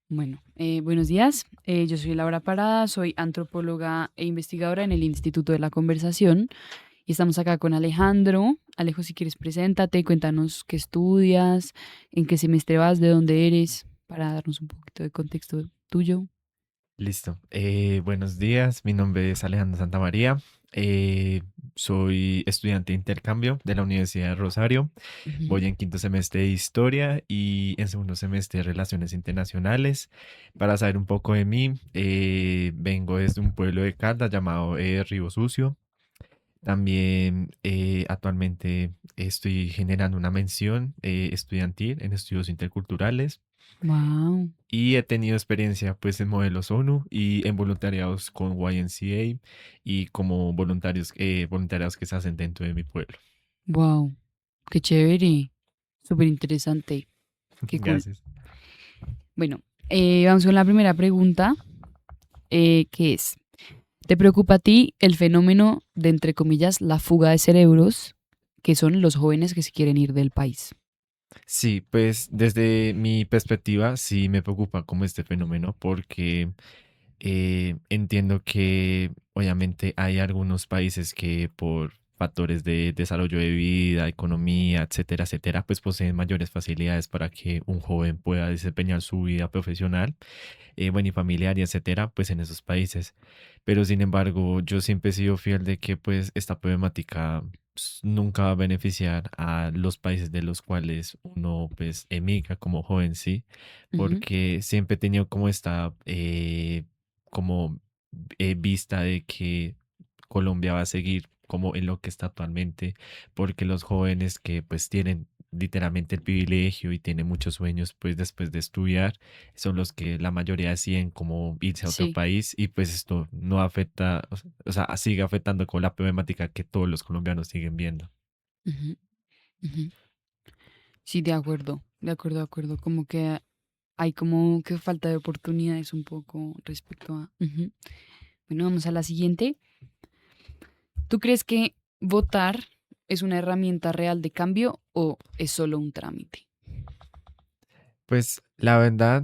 Bueno, buenos días. Yo soy Laura Parada, soy antropóloga e investigadora en el Instituto de la Conversación y estamos acá con Alejandro. Alejo, si quieres, preséntate, cuéntanos qué estudias, en qué semestre vas, de dónde eres, para darnos un poquito de contexto tuyo. Listo. Buenos días, mi nombre es Alejandro Santamaría. eh, Soy estudiante de intercambio de la Universidad de Rosario. Ujú. Voy en quinto semestre de Historia y en segundo semestre de Relaciones Internacionales. Para saber un poco de mí, vengo desde un pueblo de Caldas llamado Río Sucio. También actualmente estoy generando una mención estudiantil en estudios interculturales. Wow, Y he tenido experiencia pues en modelos ONU y en voluntariados con YMCA y como voluntariados que se hacen dentro de mi pueblo. wow, qué chévere, súper interesante, qué cool. Gracias. Bueno, vamos con la primera pregunta, que es, ¿te preocupa a ti el fenómeno de, entre comillas, la fuga de cerebros, que son los jóvenes que se quieren ir del país? Sí, pues desde mi perspectiva sí me preocupa como este fenómeno porque entiendo que obviamente hay algunos países que por factores de desarrollo de vida, economía, etcétera, etcétera, pues poseen mayores facilidades para que un joven pueda desempeñar su vida profesional, bueno, y familiar y etcétera, pues en esos países. Pero sin embargo, yo siempre he sido fiel de que pues esta problemática nunca va a beneficiar a los países de los cuales uno pues emigra como joven, sí, Ujú, porque siempre he tenido como esta como vista de que Colombia va a seguir como en lo que está actualmente, porque los jóvenes que pues tienen literalmente el privilegio y tienen muchos sueños pues después de estudiar, son los que la mayoría deciden como irse a otro sí, país y pues esto no afecta, o sea, sigue afectando con la problemática que todos los colombianos siguen viendo. ujú, ujú. Sí, de acuerdo, de acuerdo, de acuerdo. Como que hay como que falta de oportunidades un poco respecto a... Ujú. Bueno, vamos a la siguiente. ¿Tú crees que votar es una herramienta real de cambio o es solo un trámite? Pues la verdad,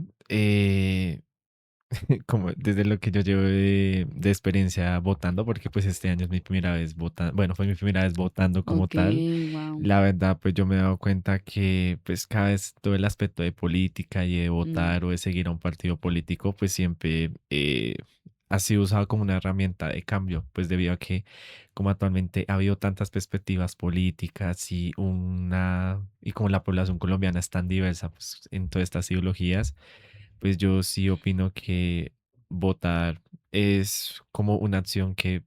como desde lo que yo llevo de experiencia votando, porque pues este año es mi primera vez votando, bueno, fue mi primera vez votando como Ok, tal. wow. La verdad, pues yo me he dado cuenta que pues cada vez todo el aspecto de política y de votar o de seguir a un partido político, pues siempre ha sido usado como una herramienta de cambio, pues debido a que como actualmente ha habido tantas perspectivas políticas y como la población colombiana es tan diversa pues, en todas estas ideologías, pues yo sí opino que votar es como una acción que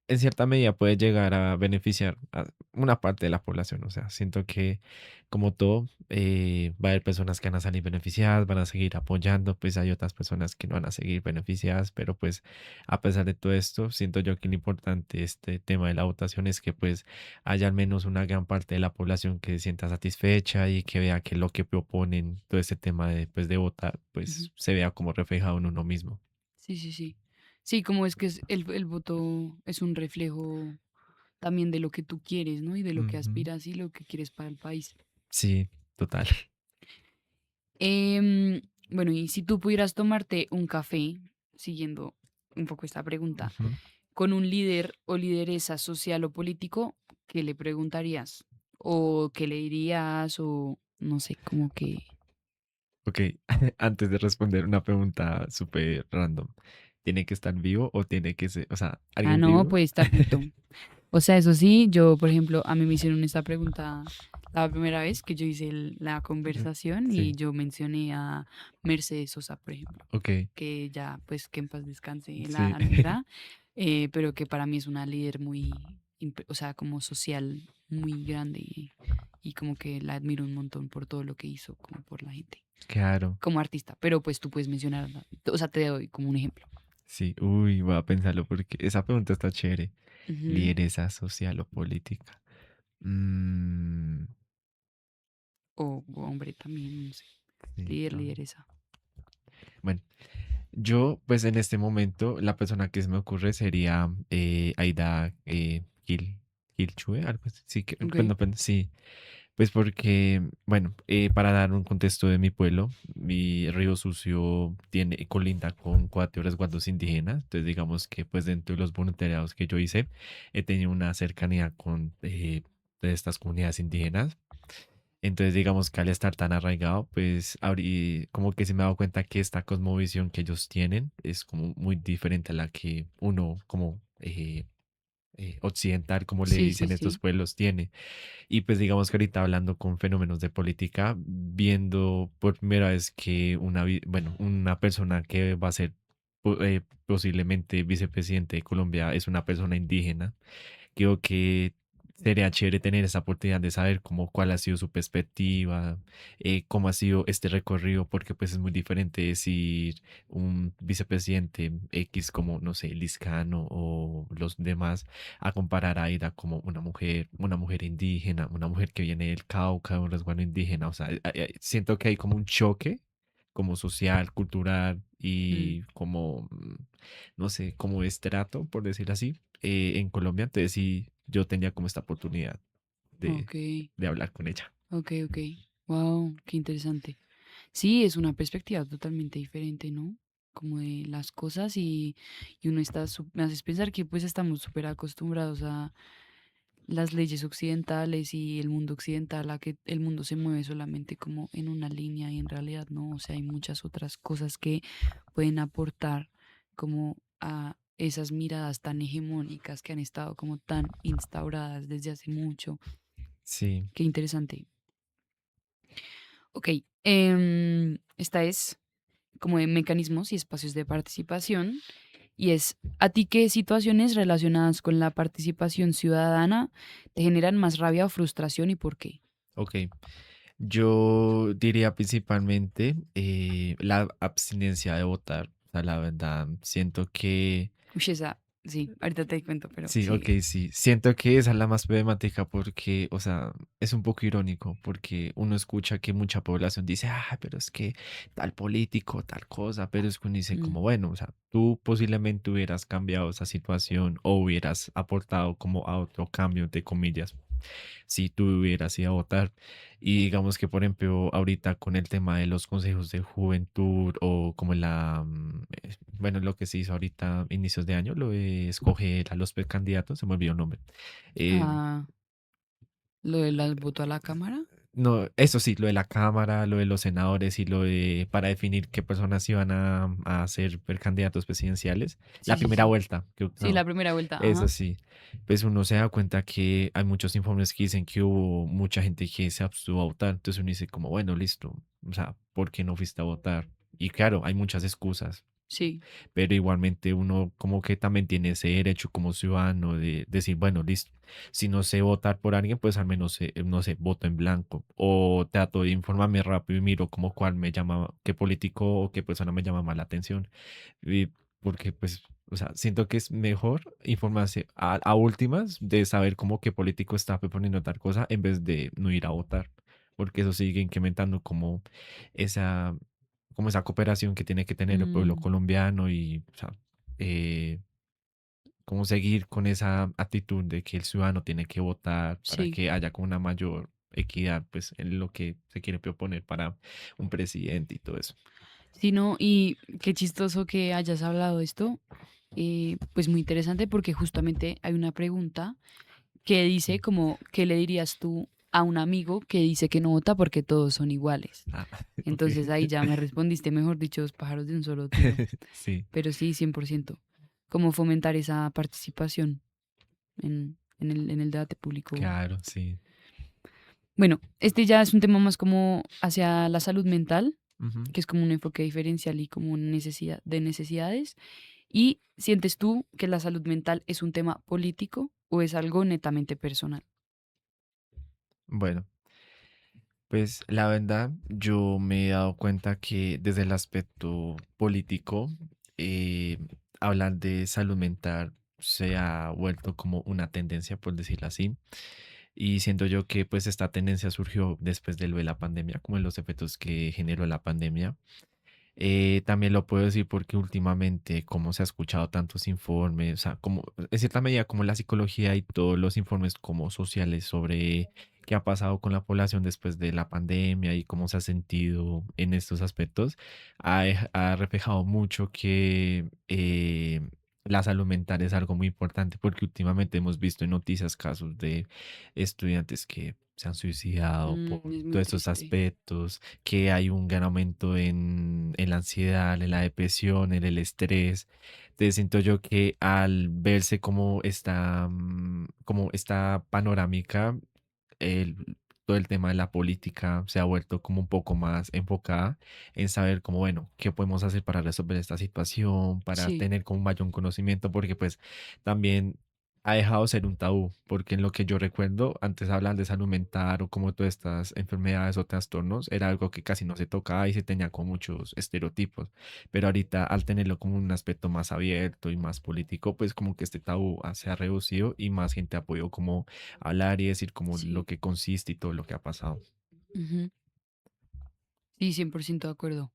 en cierta medida puede llegar a beneficiar a una parte de la población. O sea, siento que como todo, va a haber personas que van a salir beneficiadas, van a seguir apoyando, pues hay otras personas que no van a seguir beneficiadas, pero pues a pesar de todo esto, siento yo que lo importante de este tema de la votación es que pues haya al menos una gran parte de la población que se sienta satisfecha y que vea que lo que proponen, todo este tema de, pues, de votar, Ujú. pues se vea como reflejado en uno mismo. Sí, sí, sí. Sí, como es que el voto es un reflejo también de lo que tú quieres, ¿no? Y de lo que Ujú. aspiras y lo que quieres para el país. Sí, total. Bueno, y si tú pudieras tomarte un café, siguiendo un poco esta pregunta, Ujú. con un líder o lideresa social o político, ¿qué le preguntarías? ¿O qué le dirías? O no sé, como que... Ok, antes de responder una pregunta súper random, ¿tiene que estar vivo o tiene que ser, o sea, Ah, alguien no, vivo? puede estar vito. O sea, eso sí, yo, por ejemplo, a mí me hicieron esta pregunta la primera vez que yo hice la conversación y Sí, yo mencioné a Mercedes Sosa, por ejemplo, ok, que ya, pues, que en paz descanse sí, la negra, pero que para mí es una líder muy, o sea, como social muy grande y como que la admiro un montón por todo lo que hizo, como por la gente, claro, como artista. Pero pues tú puedes mencionar, o sea, te doy como un ejemplo. sí, uy, voy a pensarlo porque esa pregunta está chévere. Ujú. Lideresa social o política. Mm, O hombre también, no sé, sí, líder, no. lideresa. Bueno, yo, pues en este momento, la persona que se me ocurre sería Aida Gilchue, algo así. Sí, Ok. pues, no, pues, sí. Pues porque, bueno, para dar un contexto de mi pueblo, mi río Sucio tiene colinda con cuatro resguardos indígenas. Entonces, digamos que pues dentro de los voluntariados que yo hice, he tenido una cercanía con de estas comunidades indígenas. Entonces, digamos que al estar tan arraigado, pues como que se me ha dado cuenta que esta cosmovisión que ellos tienen es como muy diferente a la que uno como occidental, como le Sí, sí, dicen estos sí. pueblos, tiene. Y pues digamos que ahorita hablando con fenómenos de política, viendo por primera vez que bueno, una persona que va a ser posiblemente vicepresidente de Colombia es una persona indígena. Creo que sería chévere tener esa oportunidad de saber cómo cuál ha sido su perspectiva, cómo ha sido este recorrido, porque pues es muy diferente decir un vicepresidente X como, no sé, Liscano o los demás, a comparar a Aida como una mujer indígena, una mujer que viene del Cauca, de un resguardo indígena. O sea, siento que hay como un choque como social, cultural Mm, y como, no sé, como estrato, por decir así, en Colombia. Entonces sí, yo tenía como esta oportunidad de, ok, de hablar con ella. ok, ok. Wow, qué interesante. Sí, es una perspectiva totalmente diferente, ¿no? Como de las cosas y uno está, me haces pensar que pues estamos súper acostumbrados a las leyes occidentales y el mundo occidental, a que el mundo se mueve solamente como en una línea y en realidad no, o sea, hay muchas otras cosas que pueden aportar como a esas miradas tan hegemónicas que han estado como tan instauradas desde hace mucho. Sí, Qué interesante. Ok, esta es como de mecanismos y espacios de participación. Y es, ¿a ti qué situaciones relacionadas con la participación ciudadana te generan más rabia o frustración y por qué? ok. Yo diría principalmente la abstinencia de votar. O sea, la verdad, siento que Uy, esa, sí, ahorita te cuento, pero sí, ok, sigue. sí. Siento que esa es la más problemática porque, o sea, es un poco irónico porque uno escucha que mucha población dice, ah, pero es que tal político, tal cosa, pero es que uno dice Mm, como, bueno, o sea, tú posiblemente hubieras cambiado esa situación o hubieras aportado como a otro cambio, de comillas, si tú hubieras ido a votar. Y digamos que, por ejemplo, ahorita con el tema de los consejos de juventud o como bueno, lo que se hizo ahorita inicios de año, lo de escoger a los precandidatos, se me olvidó el nombre. Eh, ah, lo del voto a la cámara. no, eso sí, lo de la Cámara, lo de los senadores y lo de para definir qué personas iban a ser precandidatos presidenciales. La Sí, sí, primera sí. vuelta, creo que Sí, no. la primera vuelta, Eso ajá. sí, pues uno se da cuenta que hay muchos informes que dicen que hubo mucha gente que se abstuvo a votar, entonces uno dice como, bueno, listo, o sea, ¿por qué no fuiste a votar? Y claro, hay muchas excusas, Sí, pero igualmente uno como que también tiene ese derecho como ciudadano de decir, bueno, listo, si no sé votar por alguien, pues al menos, no sé, voto en blanco o trato de informarme rápido y miro como cuál me llama, qué político o qué persona me llama más la atención. Y porque pues, o sea, siento que es mejor informarse a últimas de saber cómo qué político está proponiendo tal cosa en vez de no ir a votar, porque eso sigue incrementando esa como esa cooperación que tiene que tener el pueblo mm, colombiano y, o sea, eh, como seguir con esa actitud de que el ciudadano tiene que votar para sí. que haya como una mayor equidad, pues, en lo que se quiere proponer para un presidente y todo eso. Sí, no, y qué chistoso que hayas hablado de esto. Pues muy interesante porque justamente hay una pregunta que dice Sí. como, ¿qué le dirías tú a un amigo que dice que no vota porque todos son iguales? Ah, ok. Entonces ahí ya me respondiste, mejor dicho, dos pájaros de un solo tiro. Sí, Pero sí, 100%. Cómo fomentar esa participación en el debate público. claro, sí. Bueno, este ya es un tema más como hacia la salud mental, Ujú. que es como un enfoque diferencial y como una necesidad de necesidades. ¿Y sientes tú que la salud mental es un tema político o es algo netamente personal? Bueno, pues la verdad, yo me he dado cuenta que desde el aspecto político, eh, hablar de salud mental se ha vuelto como una tendencia, por decirlo así. Y siento yo que pues esta tendencia surgió después de lo de la pandemia, como en los efectos que generó la pandemia. También lo puedo decir porque últimamente, como se ha escuchado tantos informes, o sea, como en cierta medida como la psicología y todos los informes como sociales sobre qué ha pasado con la población después de la pandemia y cómo se ha sentido en estos aspectos, ha reflejado mucho que la salud mental es algo muy importante porque últimamente hemos visto en noticias casos de estudiantes que se han suicidado por Es muy todos estos triste. aspectos, que hay un gran aumento en la ansiedad, en la depresión, en el estrés. Entonces siento yo que al verse como esta panorámica, todo el tema de la política se ha vuelto como un poco más enfocada en saber como, bueno, qué podemos hacer para resolver esta situación, para Sí, tener como un mayor conocimiento, porque pues también ha dejado de ser un tabú, porque en lo que yo recuerdo, antes hablar de salud mental o como todas estas enfermedades o trastornos, era algo que casi no se tocaba y se tenía con muchos estereotipos, pero ahorita al tenerlo como un aspecto más abierto y más político, pues como que este tabú se ha reducido y más gente ha podido como hablar y decir como lo sí. que consiste y todo lo que ha pasado. Ujú. Sí, 100% de acuerdo.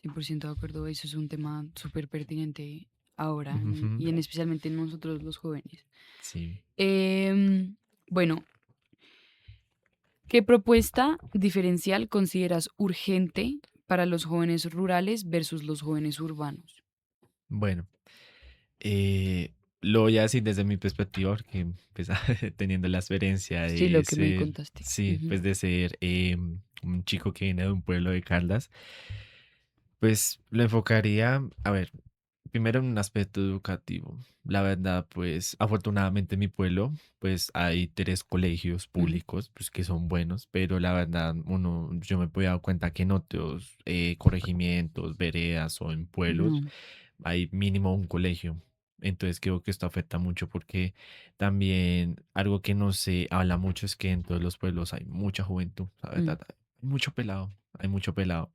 100% de acuerdo. Eso es un tema súper pertinente ahora Ujú. y en especialmente nosotros los jóvenes. Sí. Bueno, ¿qué propuesta diferencial consideras urgente para los jóvenes rurales versus los jóvenes urbanos? Bueno, eh, lo voy a decir desde mi perspectiva, porque pues, teniendo la experiencia Sí, lo de que me ser, contaste. sí, Ujú, pues de ser un chico que viene de un pueblo de Caldas, pues lo enfocaría, a ver, primero en un aspecto educativo. La verdad, pues afortunadamente en mi pueblo, pues hay tres colegios ujú. públicos, pues que son buenos, pero la verdad, yo me he dado cuenta que en otros corregimientos, veredas o en pueblos No, hay mínimo un colegio. Entonces creo que esto afecta mucho porque también algo que no se habla mucho es que en todos los pueblos hay mucha juventud, la mm, verdad, hay mucho pelado, hay mucho pelado.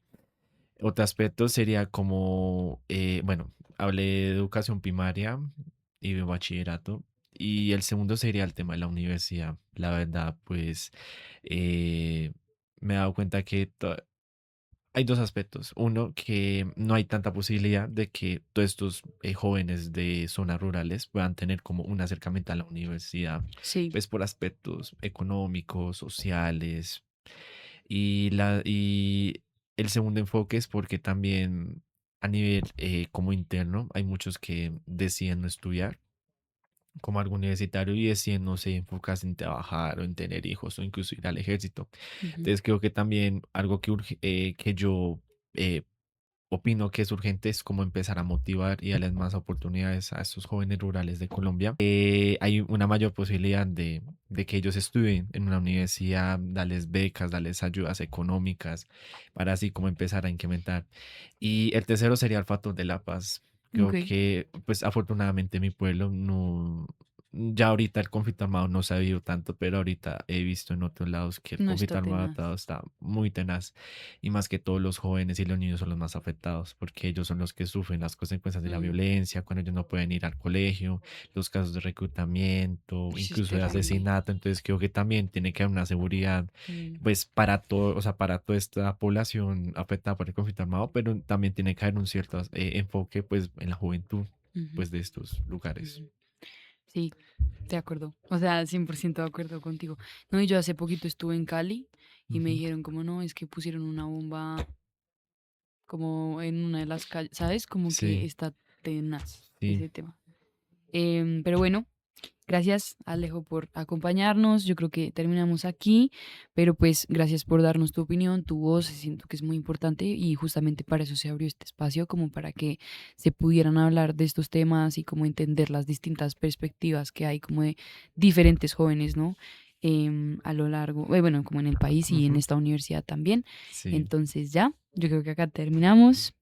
Otro aspecto sería como, bueno, hablé de educación primaria y de bachillerato. Y el segundo sería el tema de la universidad. La verdad, pues eh, me he dado cuenta que hay dos aspectos. Uno, que no hay tanta posibilidad de que todos estos jóvenes de zonas rurales puedan tener como un acercamiento a la universidad, sí, pues por aspectos económicos, sociales, y el segundo enfoque es porque también a nivel como interno hay muchos que deciden no estudiar como algo universitario y deciden, no sé, enfocarse en trabajar o en tener hijos o incluso ir al ejército. ujú, Entonces creo que también algo que yo eh, opino que es urgente es como empezar a motivar y darles más oportunidades a estos jóvenes rurales de Colombia. Hay una mayor posibilidad de que ellos estudien en una universidad, darles becas, darles ayudas económicas, para así como empezar a incrementar. Y el tercero sería el factor de la paz. ok, Creo que, pues afortunadamente mi pueblo no, ya ahorita el conflicto armado no se ha visto tanto, pero ahorita he visto en otros lados que el no conflicto está armado tenaz. está muy tenaz y más que todos los jóvenes y los niños son los más afectados porque ellos son los que sufren las consecuencias de la Mm, violencia, cuando ellos no pueden ir al colegio, los casos de reclutamiento, eso es incluso de terrible. asesinato. Entonces creo que también tiene que haber una seguridad, Mm, pues para todo, o sea, para toda esta población afectada por el conflicto armado, pero también tiene que haber un cierto enfoque pues en la juventud ujú, pues de estos lugares. ujú. Sí, de acuerdo. O sea, 100% de acuerdo contigo. No, y yo hace poquito estuve en Cali y me Ujú. dijeron como no, es que pusieron una bomba como en una de las calles, ¿sabes? Como que Sí, está tenaz sí. ese tema. Pero bueno, gracias Alejo por acompañarnos. Yo creo que terminamos aquí, pero pues gracias por darnos tu opinión, tu voz. Siento que es muy importante y justamente para eso se abrió este espacio, como para que se pudieran hablar de estos temas y como entender las distintas perspectivas que hay como de diferentes jóvenes, ¿no? A lo largo, bueno, como en el país y en Ujú. esta universidad también. Sí. Entonces ya, yo creo que acá terminamos.